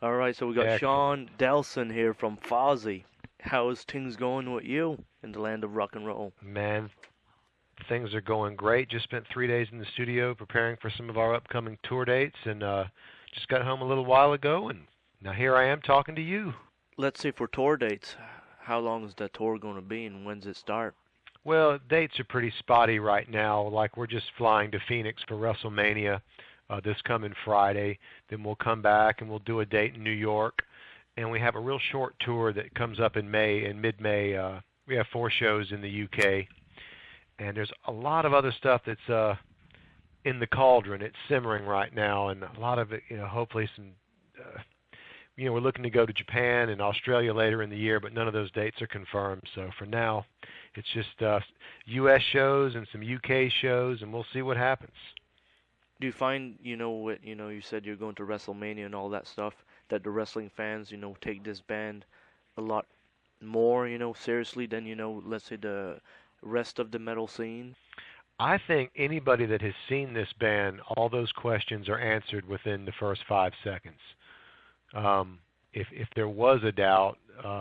All right, so we got Excellent. Sean Delson here from Fozzy. How's things going with you in the land of rock and roll? Man, things are going great. Just spent 3 days in the studio preparing for some of our upcoming tour dates and just got home a little while ago and now here I am talking to you. Let's say for tour dates, how long is that tour going to be and when's it start? Well, dates are pretty spotty right now. Like we're just flying to Phoenix for WrestleMania this coming Friday. Then we'll come back and we'll do a date in New York. And we have a real short tour that comes up in May, in mid-May. We have 4 shows in the UK. And there's a lot of other stuff that's in the cauldron. It's simmering right now, and a lot of it, hopefully some, we're looking to go to Japan and Australia later in the year, but none of those dates are confirmed. So for now, it's just U.S. shows and some UK shows, and we'll see what happens. Do you find, you said you're going to WrestleMania and all that stuff, that the wrestling fans, take this band a lot more, seriously than, let's say the rest of the metal scene? I think anybody that has seen this band, all those questions are answered within the first 5 seconds. If there was a doubt,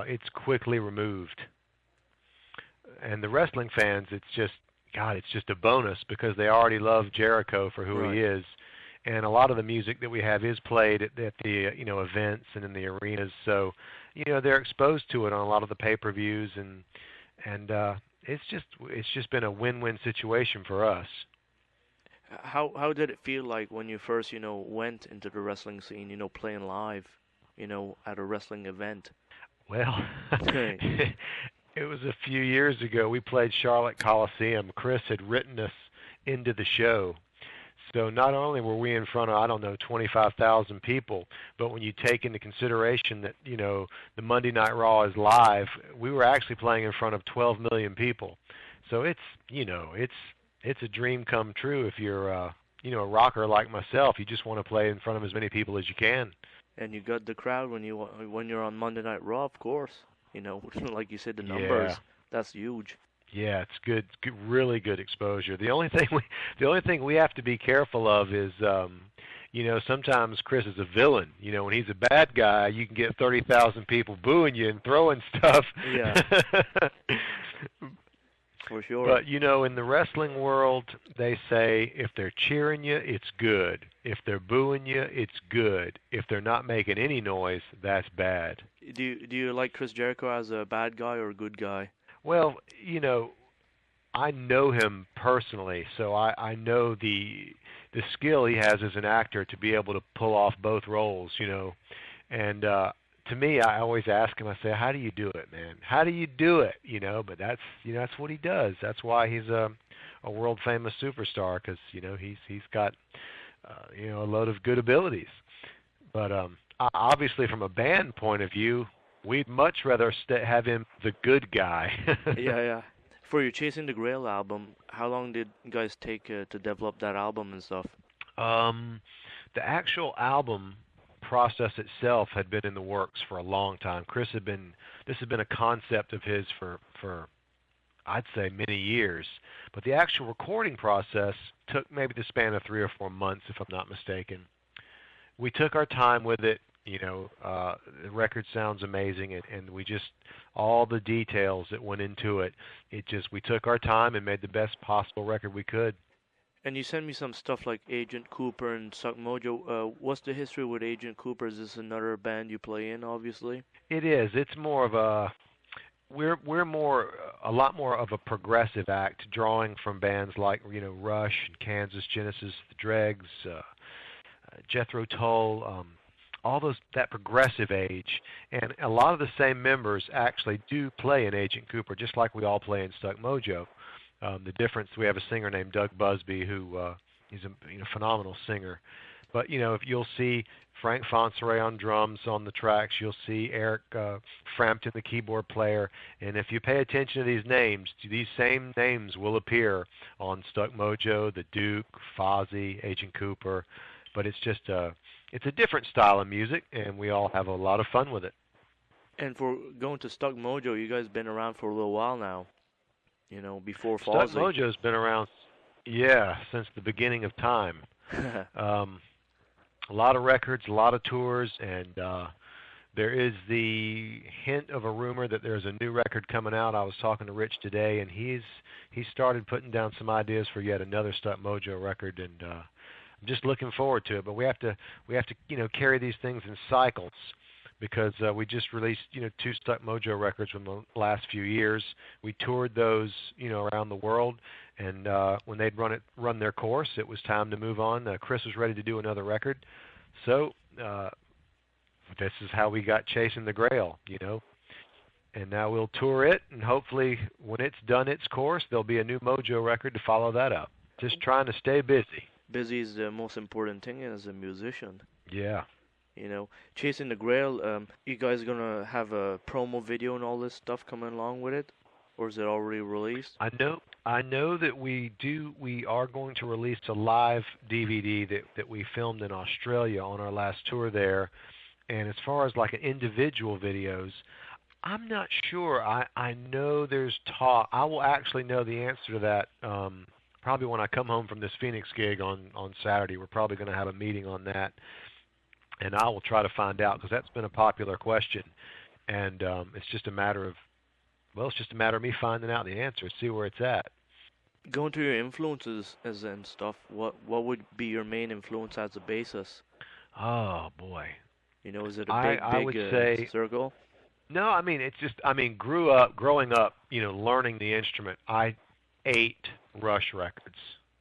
it's quickly removed. And the wrestling fans, it's just God, it's just a bonus because they already love Jericho for who he Right. is, and a lot of the music that we have is played at the events and in the arenas. So they're exposed to it on a lot of the pay-per-views, and it's just been a win-win situation for us. How did it feel like when you first, went into the wrestling scene, playing live, at a wrestling event? Well, Right. it was a few years ago. We played Charlotte Coliseum. Chris had written us into the show. So not only were we in front of, I don't know, 25,000 people, but when you take into consideration that, the Monday Night Raw is live, we were actually playing in front of 12 million people. So it's a dream come true if you're, a rocker like myself. You just want to play in front of as many people as you can. And you got the crowd when you're on Monday Night Raw, of course. Like you said, the Yeah. numbers, that's huge. Yeah, it's good, really good exposure. The only thing we have to be careful of is, sometimes Chris is a villain. When he's a bad guy, you can get 30,000 people booing you and throwing stuff. Yeah, for sure. But in the wrestling world, they say if they're cheering you, it's good. If they're booing you, it's good. If they're not making any noise, that's bad. Do you like Chris Jericho as a bad guy or a good guy? Well, I know him personally, so I know the skill he has as an actor to be able to pull off both roles. And to me, I always ask him. I say, "How do you do it, man? How do you do it?" But that's what he does. That's why he's a world famous superstar because he's got a load of good abilities. But obviously, from a band point of view, we'd much rather have him the good guy. Yeah, yeah. For your Chasing the Grail album, how long did you guys take to develop that album and stuff? Um, the actual album process itself had been in the works for a long time. This had been a concept of his for I'd say many years, but the actual recording process took maybe the span of 3 or 4 months, if I'm not mistaken. We took our time with it. The record sounds amazing, and we just all the details that went into it. We took our time and made the best possible record we could. And you sent me some stuff like Agent Cooper and Suck Mojo. What's the history with Agent Cooper? Is this another band you play in, obviously? It is. It's more of a we're more a lot more of a progressive act, drawing from bands like Rush and Kansas, Genesis, the Dregs, Jethro Tull, all those that progressive age, and a lot of the same members actually do play in Agent Cooper, just like we all play in Stuck Mojo. The difference, we have a singer named Doug Busby who he's a phenomenal singer. But if you'll see Frank Fonseray on drums on the tracks, you'll see Eric Frampton, the keyboard player, and if you pay attention to these same names will appear on Stuck Mojo, The Duke, Fozzy, Agent Cooper. But it's a different style of music, and we all have a lot of fun with it. And for going to Stuck Mojo, you guys been around for a little while now. Before Stuck Fozzy. Mojo's been around, yeah, since the beginning of time. Um, a lot of records, a lot of tours, and there is the hint of a rumor that there's a new record coming out. I was talking to Rich today, and he started putting down some ideas for yet another Stuck Mojo record, and I'm just looking forward to it. But we have to carry these things in cycles, because we just released 2 Stuck Mojo records from the last few years. We toured those around the world, and when they'd run their course, it was time to move on. Chris was ready to do another record, so this is how we got Chasing the Grail, and now we'll tour it, and hopefully when it's done its course, there'll be a new Mojo record to follow that up. Just trying to stay busy. Busy is the most important thing as a musician. Yeah. Chasing the Grail, you guys gonna have a promo video and all this stuff coming along with it? Or is it already released? I know that we are going to release a live DVD that we filmed in Australia on our last tour there. And as far as like individual videos, I'm not sure. I know there's talk. I will actually know the answer to that probably when I come home from this Phoenix gig on Saturday. We're probably going to have a meeting on that. And I will try to find out, because that's been a popular question, and it's just a matter of me finding out the answer, see where it's at. Going through your influences and stuff, what would be your main influence as a bassist? Oh boy, is it a big circle? No, I mean growing up, learning the instrument. I ate Rush records.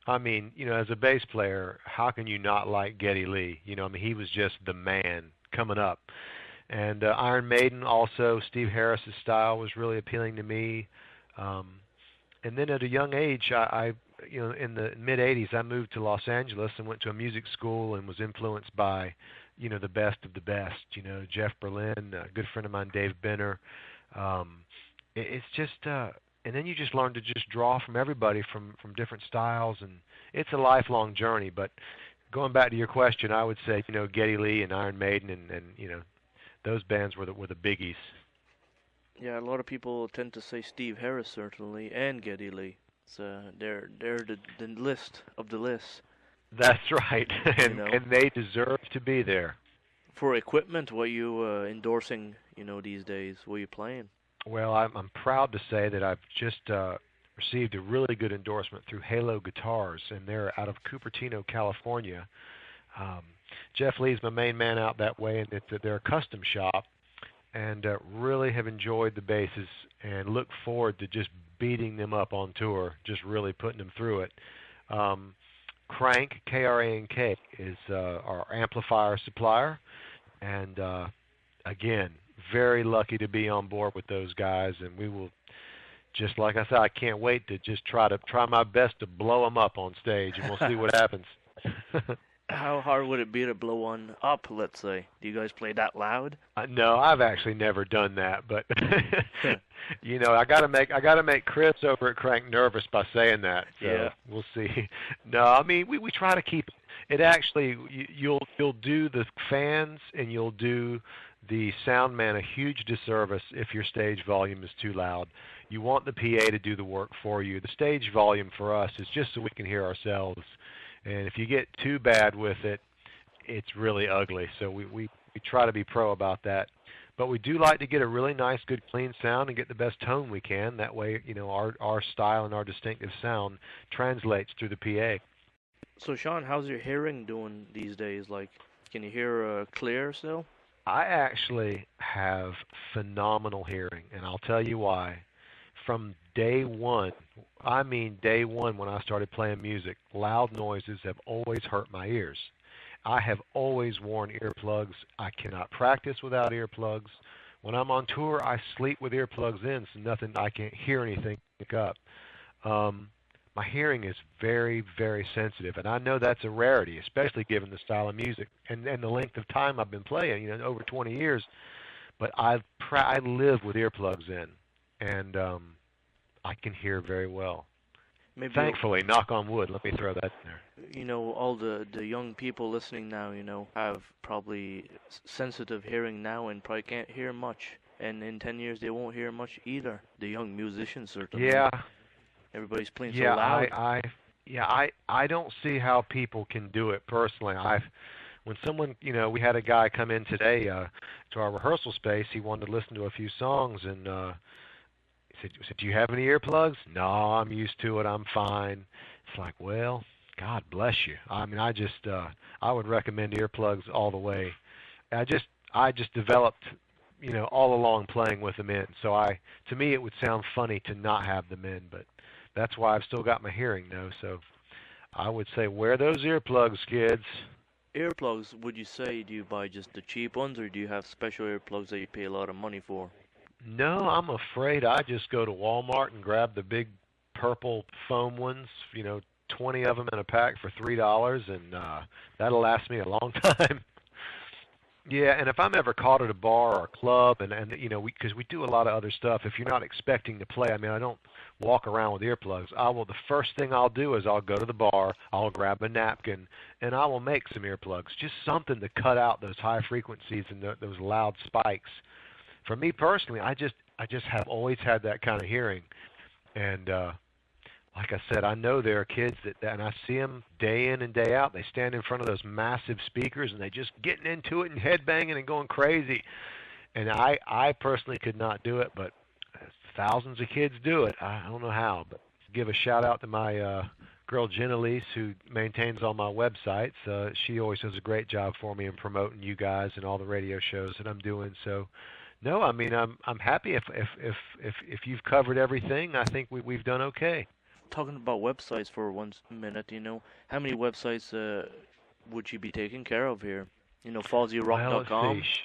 I mean, as a bass player, how can you not like Geddy Lee? He was just the man coming up. And Iron Maiden also, Steve Harris's style was really appealing to me. And then at a young age, I in the mid-'80s, I moved to Los Angeles and went to a music school and was influenced by, the best of the best. Jeff Berlin, a good friend of mine, Dave Benner. It's just... and then you just learn to just draw from everybody from different styles, and it's a lifelong journey. But going back to your question, I would say Geddy Lee and Iron Maiden and those bands were the biggies. Yeah, a lot of people tend to say Steve Harris certainly and Geddy Lee. They're the list of the list. That's right, and they deserve to be there. For equipment, what are you endorsing? These days, what are you playing? Well, I'm proud to say that I've just received a really good endorsement through Halo Guitars, and they're out of Cupertino, California. Jeff Lee's my main man out that way, and they're a custom shop, and really have enjoyed the basses and look forward to just beating them up on tour, just really putting them through it. Crank, K-R-A-N-K, is our amplifier supplier, and again, very lucky to be on board with those guys, and we will, just like I said, I can't wait to just try my best to blow them up on stage, and we'll see what happens. How hard would it be to blow one up, let's say? Do you guys play that loud? No, I've actually never done that, but I gotta make Chris over at Crank nervous by saying that. So yeah, we'll see. No, I mean we try to keep it. Actually, you'll do the fans and you'll do the sound man a huge disservice if your stage volume is too loud. You want the PA to do the work for you. The stage volume for us is just so we can hear ourselves. And if you get too bad with it, it's really ugly. So we try to be pro about that. But we do like to get a really nice, good, clean sound and get the best tone we can. That way, our style and our distinctive sound translates through the PA. So, Sean, how's your hearing doing these days? Like, can you hear clear still? I actually have phenomenal hearing, and I'll tell you why. From day one, when I started playing music, loud noises have always hurt my ears. I have always worn earplugs. I cannot practice without earplugs. When I'm on tour, I sleep with earplugs in, so I can't hear anything pick up. My hearing is very, very sensitive, and I know that's a rarity, especially given the style of music and the length of time I've been playing, over 20 years. But I live with earplugs in, and I can hear very well. Thankfully, knock on wood, let me throw that in there. All the young people listening now, have probably sensitive hearing now and probably can't hear much. And in 10 years, they won't hear much either. The young musicians, certainly. Yeah. Everybody's playing so loud. I don't see how people can do it personally. when someone, we had a guy come in today to our rehearsal space. He wanted to listen to a few songs, and he said, "Do you have any earplugs?" "No, I'm used to it. I'm fine." It's like, well, God bless you. I mean, I would recommend earplugs all the way. I just developed, all along playing with them in. So to me, it would sound funny to not have them in, but that's why I've still got my hearing though. So I would say wear those earplugs, kids. Earplugs, would you say, do you buy just the cheap ones, or do you have special earplugs that you pay a lot of money for? No, I'm afraid I just go to Walmart and grab the big purple foam ones, 20 of them in a pack for $3, and that'll last me a long time. Yeah, and if I'm ever caught at a bar or a club, and because we do a lot of other stuff, if you're not expecting to play, I mean, I don't walk around with earplugs. The first thing I'll do is I'll go to the bar, I'll grab a napkin, and I will make some earplugs, just something to cut out those high frequencies and those loud spikes. For me personally, I just have always had that kind of hearing, and like I said, I know there are kids and I see them day in and day out. They stand in front of those massive speakers and they just getting into it and headbanging and going crazy. And I personally could not do it, but thousands of kids do it. I don't know how, but give a shout out to my girl Jenelise, who maintains all my websites. She always does a great job for me in promoting you guys and all the radio shows that I'm doing. So, no, I mean I'm happy if you've covered everything. I think we've done okay. Talking about websites for 1 minute, how many websites would you be taking care of here? FozzyRock.com. Well, let's see.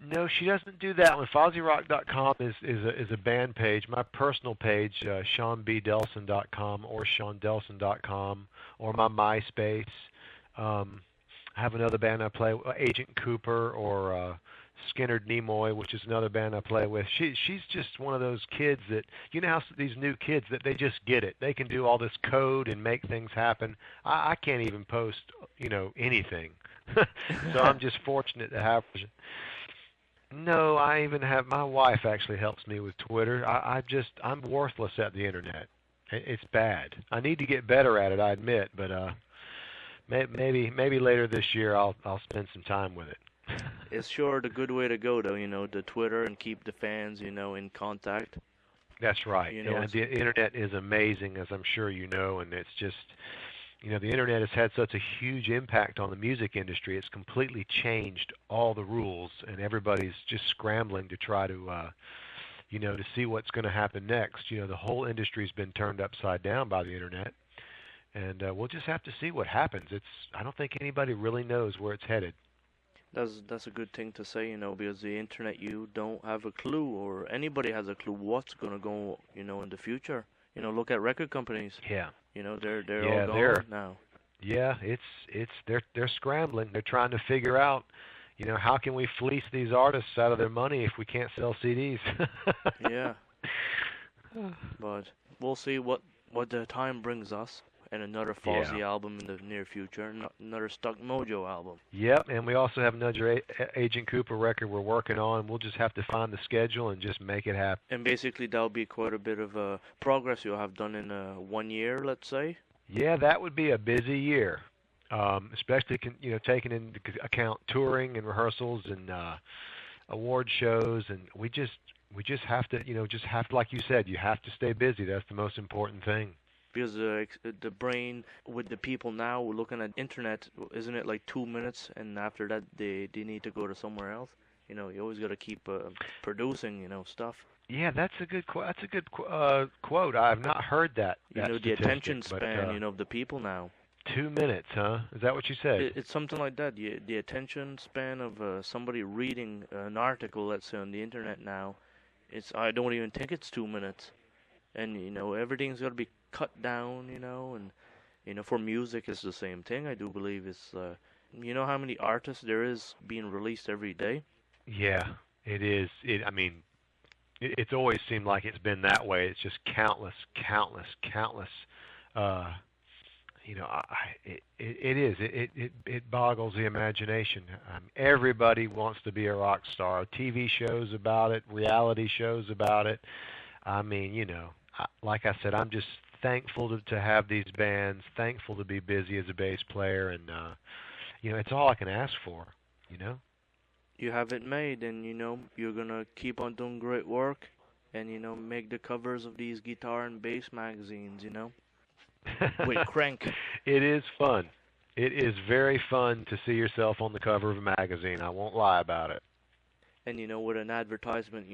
No, she doesn't do that one. FozzyRock.com is a band page. My personal page, SeanBDelson.com or SeanDelson.com, or my MySpace. I have another band I play with, Agent Cooper, or Skinner Nimoy, which is another band I play with. She's just one of those kids that, how these new kids, that they just get it. They can do all this code and make things happen. I can't even post, anything. So I'm just fortunate to have. No, I even have, my wife actually helps me with Twitter. I'm worthless at the internet. It's bad. I need to get better at it, I admit, but maybe later this year I'll spend some time with it. It's sure the good way to go, though, the Twitter, and keep the fans, in contact. That's right. The internet is amazing, as I'm sure you know, and it's just, the internet has had such a huge impact on the music industry. It's completely changed all the rules, and everybody's just scrambling to try to, to see what's going to happen next. The whole industry's been turned upside down by the internet, and we'll just have to see what happens. I don't think anybody really knows where it's headed. That's a good thing to say, because the internet, you don't have a clue, or anybody has a clue what's gonna go, in the future. Look at record companies. Yeah. They're all gone now. Yeah, they're scrambling. They're trying to figure out, how can we fleece these artists out of their money if we can't sell CDs? Yeah. But we'll see what the time brings us. And another Fozzy album in the near future, another Stuck Mojo album. Yep, and we also have another Agent Cooper record we're working on. We'll just have to find the schedule and just make it happen. And basically that'll be quite a bit of progress you'll have done in 1 year, let's say. Yeah, that would be a busy year, especially taking into account touring and rehearsals and award shows, and we just have to, like you said, you have to stay busy. That's the most important thing. Because the brain with the people now looking at internet, isn't it like 2 minutes, and after that they need to go to somewhere else? You always got to keep producing, stuff. Yeah, that's a good quote. Quote. I've not heard that. The attention span, of the people now. 2 minutes, huh? Is that what you said? It's something like that. The attention span of somebody reading an article, let's say, on the internet now, I don't even think it's 2 minutes. And, everything's got to be cut down, and, for music it's the same thing. I do believe it's, how many artists there is being released every day? Yeah, it is. It's always seemed like it's been that way. It's just countless. It is. It boggles the imagination. Everybody wants to be a rock star. TV shows about it, reality shows about it. Like I said, I'm just thankful to have these bands, thankful to be busy as a bass player, and it's all I can ask for. You know. You have it made, and you're gonna keep on doing great work, and make the covers of these guitar and bass magazines. With Crank. It is fun. It is very fun to see yourself on the cover of a magazine. I won't lie about it. And with an advertisement,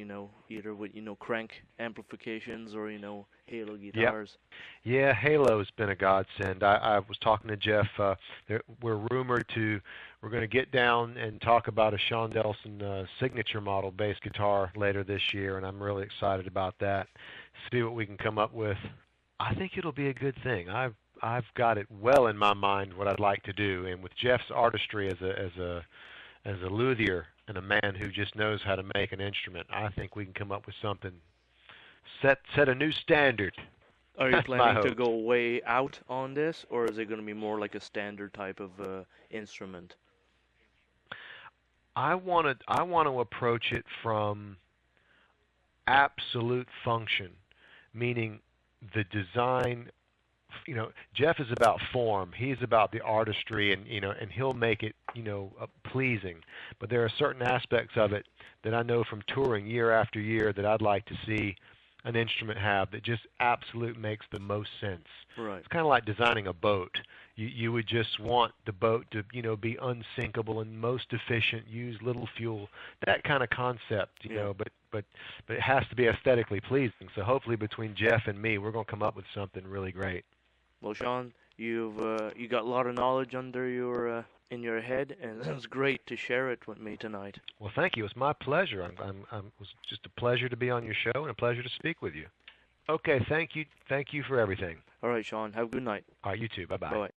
either with Crank amplifications or Halo Yep. guitars. Yeah, Halo's been a godsend. I was talking to Jeff. We're rumored we're going to get down and talk about a Sean Delson signature model bass guitar later this year, and I'm really excited about that. See what we can come up with. I think it'll be a good thing. I've got it well in my mind what I'd like to do, and with Jeff's artistry as a luthier and a man who just knows how to make an instrument, I think we can come up with something. Set a new standard. Are you That's my planning to hope. go way out on this, or is it going to be more like a standard type of instrument? I want to approach it from absolute function, meaning the design. Jeff is about form. He's about the artistry, and he'll make it, pleasing. But there are certain aspects of it that I know from touring year after year that I'd like to see an instrument have that just absolute makes the most sense. Right. It's kind of like designing a boat. You would just want the boat to, be unsinkable and most efficient, use little fuel, that kind of concept, Yeah. but it has to be aesthetically pleasing. So hopefully between Jeff and me, we're going to come up with something really great. Well, Sean, you got a lot of knowledge under your in your head, and it was great to share it with me tonight. Well, thank you. It was my pleasure. It was just a pleasure to be on your show and a pleasure to speak with you. Okay, thank you. Thank you for everything. All right, Sean. Have a good night. All right, you too. Bye-bye. Bye.